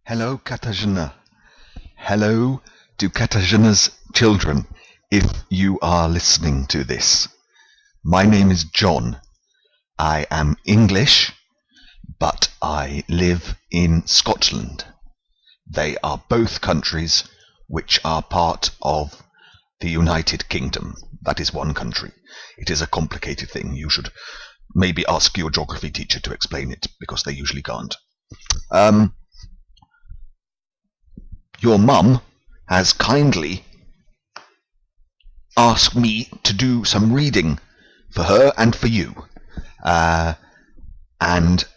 Hello, Katarzyna. Hello to Katarzyna's children, if you are listening to this. My name is John. I am English, but I live in Scotland. They are both countries which are part of the United Kingdom. That is one country. It is a complicated thing. You should maybe ask your geography teacher to explain it, because they usually can't. Your mum has kindly asked me to do some reading for her and for you. And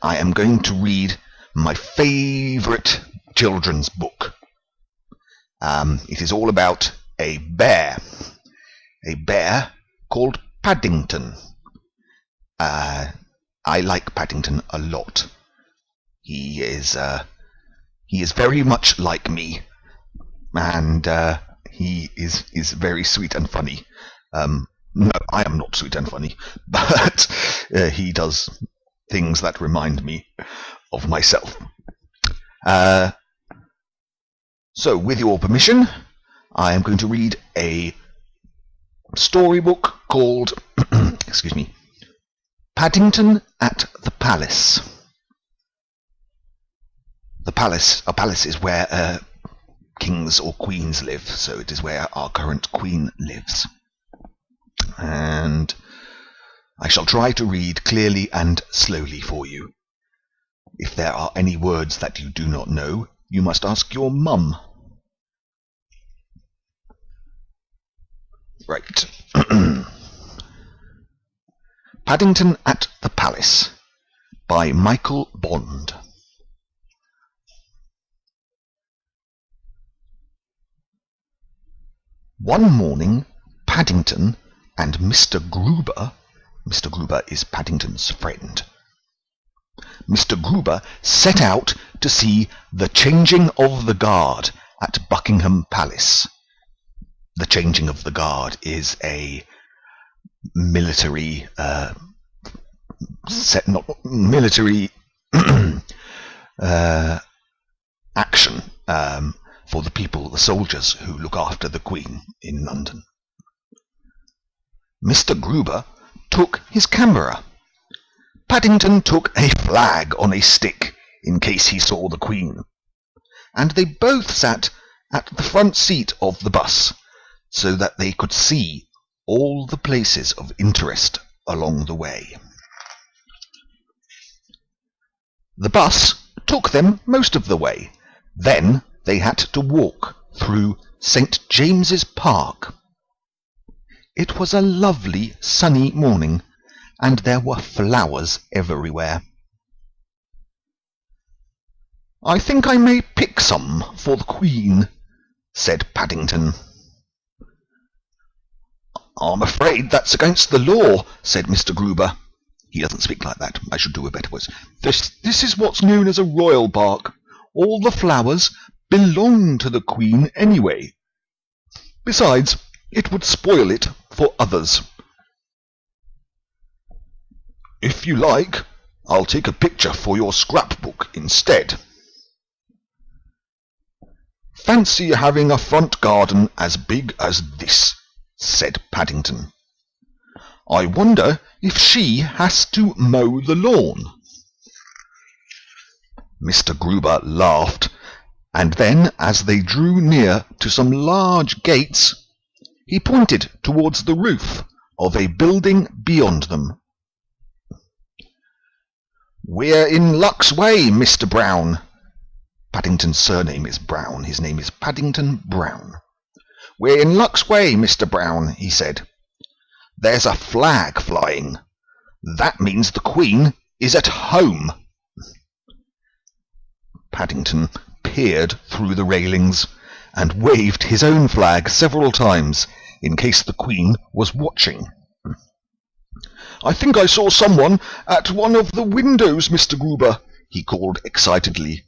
I am going to read my favourite children's book. It is all about a bear called Paddington. I like Paddington a lot. He is very much like me, and he is very sweet and funny. No, I am not sweet and funny, but he does things that remind me of myself. So, with your permission, I am going to read a storybook called excuse me, Paddington at the Palace. A palace is where kings or queens live, so it is where our current queen lives. And I shall try to read clearly and slowly for you. If there are any words that you do not know, you must ask your mum. Right. Paddington at the Palace by Michael Bond. One morning, Paddington and Mr. Gruber is Paddington's friend, Mr. Gruber set out to see the changing of the guard at Buckingham Palace. The changing of the guard is a military action for the soldiers who look after the Queen in London. Mr. Gruber took his camera. Paddington took a flag on a stick in case he saw the Queen, and they both sat at the front seat of the bus so that they could see all the places of interest along the way. The bus took them most of the way. Then they had to walk through St. James's Park. It was a lovely sunny morning, and there were flowers everywhere. "I think I may pick some for the Queen," said Paddington. "I'm afraid that's against the law," said Mr. Gruber. He doesn't speak like that. I should do a better voice. This is what's known as a royal park. All the flowers belong to the Queen anyway. Besides, it would spoil it for others. If you like, I'll take a picture for your scrapbook instead. Fancy having a front garden as big as this, said Paddington. I wonder if she has to mow the lawn. Mr. Gruber laughed, and then, as they drew near to some large gates, he pointed towards the roof of a building beyond them. "We're in Luck's Way, Mr. Brown." Paddington's surname is Brown. His name is Paddington Brown. "We're in Luck's Way, Mr. Brown," he said. "There's a flag flying. That means the Queen is at home." Paddington peered through the railings and waved his own flag several times in case the Queen was watching. "I think I saw someone at one of the windows, Mr. Gruber," he called excitedly.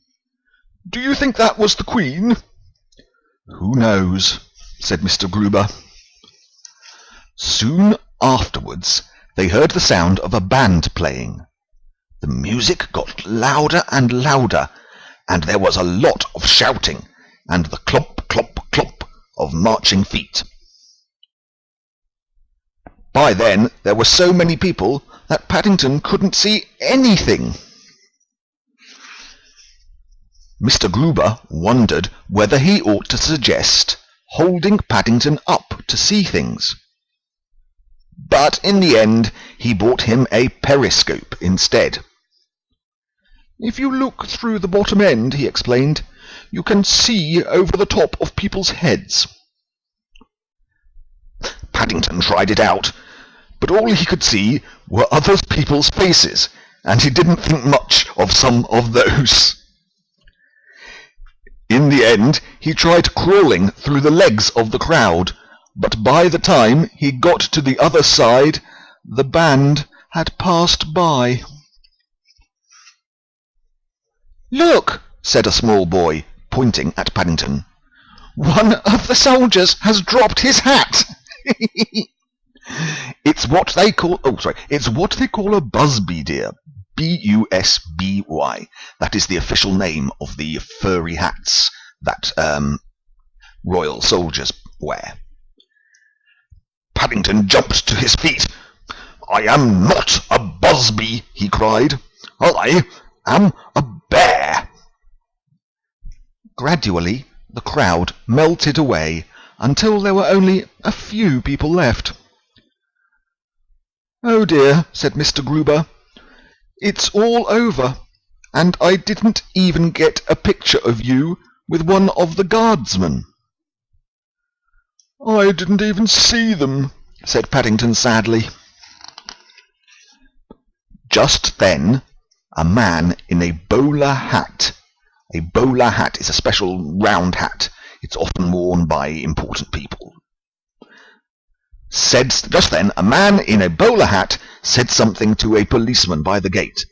"Do you think that was the Queen?" "Who knows?" said Mr. Gruber. Soon afterwards they heard the sound of a band playing. The music got louder and louder, and there was a lot of shouting, and the clomp, clomp, clomp of marching feet. By then there were so many people that Paddington couldn't see anything. Mr. Gruber wondered whether he ought to suggest holding Paddington up to see things. But in the end he bought him a periscope instead. "If you look through the bottom end," he explained, "you can see over the top of people's heads." Paddington tried it out, but all he could see were other people's faces, and he didn't think much of some of those. In the end, he tried crawling through the legs of the crowd, but by the time he got to the other side, the band had passed by. "Look," said a small boy, pointing at Paddington. "One of the soldiers has dropped his hat." It's what they call a busby, dear. Busby. That is the official name of the furry hats that royal soldiers wear. Paddington jumped to his feet. "I am not a busby," he cried. "I am a bear." Gradually the crowd melted away until there were only a few people left. "Oh dear," said Mr. Gruber. "It's all over, and I didn't even get a picture of you with one of the guardsmen." "I didn't even see them," said Paddington sadly. Just then a man in a bowler hat — a bowler hat is a special round hat. It's often worn by important people. Just then a man in a bowler hat said something to a policeman by the gate,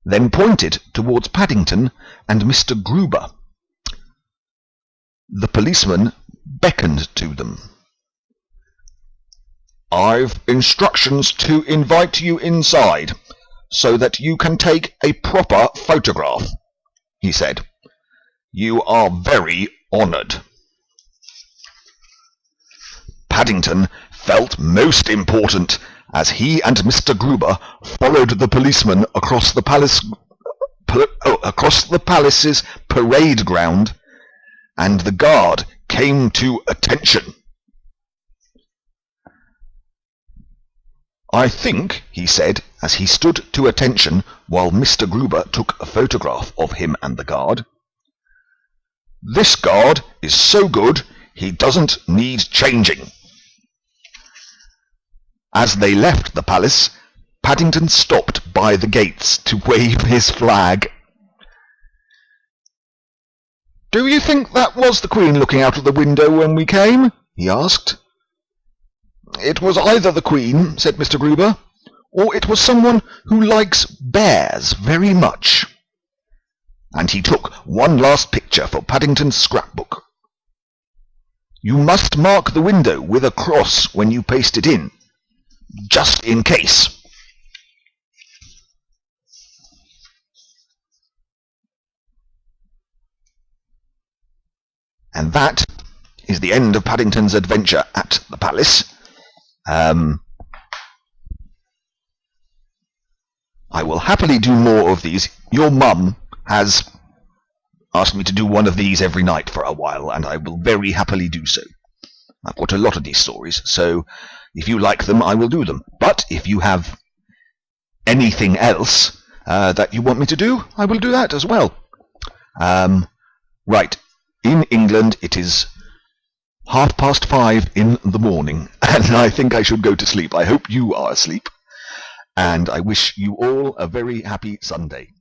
then pointed towards Paddington and Mr. Gruber. The policeman beckoned to them. "I've instructions to invite you inside, so that you can take a proper photograph," he said. "You are very honoured." Paddington felt most important as he and Mr. Gruber followed the policeman across the palace's parade ground, and the guard came to attention. "I think," he said, as he stood to attention while Mr. Gruber took a photograph of him and the guard, "this guard is so good he doesn't need changing." As they left the palace, Paddington stopped by the gates to wave his flag. "Do you think that was the Queen looking out of the window when we came?" he asked. "It was either the Queen," said Mr. Gruber, "or it was someone who likes bears very much." And he took one last picture for Paddington's scrapbook. "You must mark the window with a cross when you paste it in, just in case." And that is the end of Paddington's adventure at the palace. I will happily do more of these. Your mum has asked me to do one of these every night for a while, and I will very happily do so. I've got a lot of these stories, so if you like them, I will do them. But if you have anything else that you want me to do, I will do that as well. Right. In England, it is 5:30 in the morning, and I think I should go to sleep. I hope you are asleep, and I wish you all a very happy Sunday.